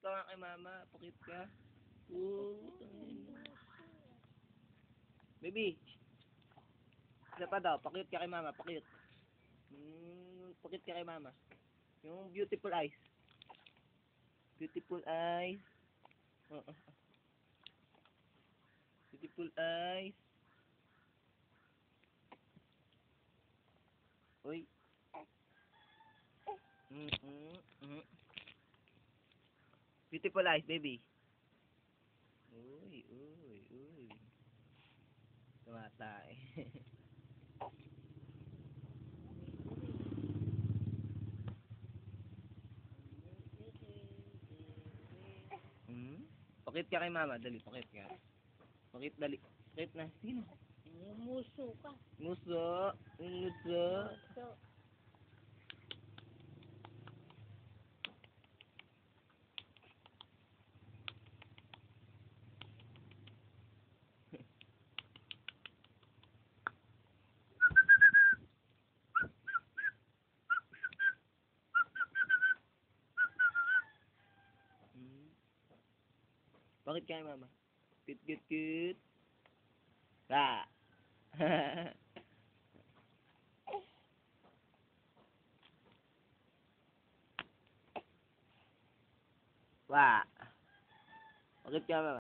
ka nga kay mama. Pakit ka. Oo. Baby. Isa pa daw. Pakit ka kay mama. Pakit. Pakit ka kay mama. Yung beautiful eyes. Beautiful eyes. Beautiful eyes. Uy. Beautiful eyes, baby. Uy. Tumatay. Pakit ka kay mama. Dali, pakit ka. Pakit, dali. Pakit na. Sino? Muso ka. Nguso. Nguso. Muso. Pakit ka kay mama. Cute. Ah. Wah. Pakit ka mama.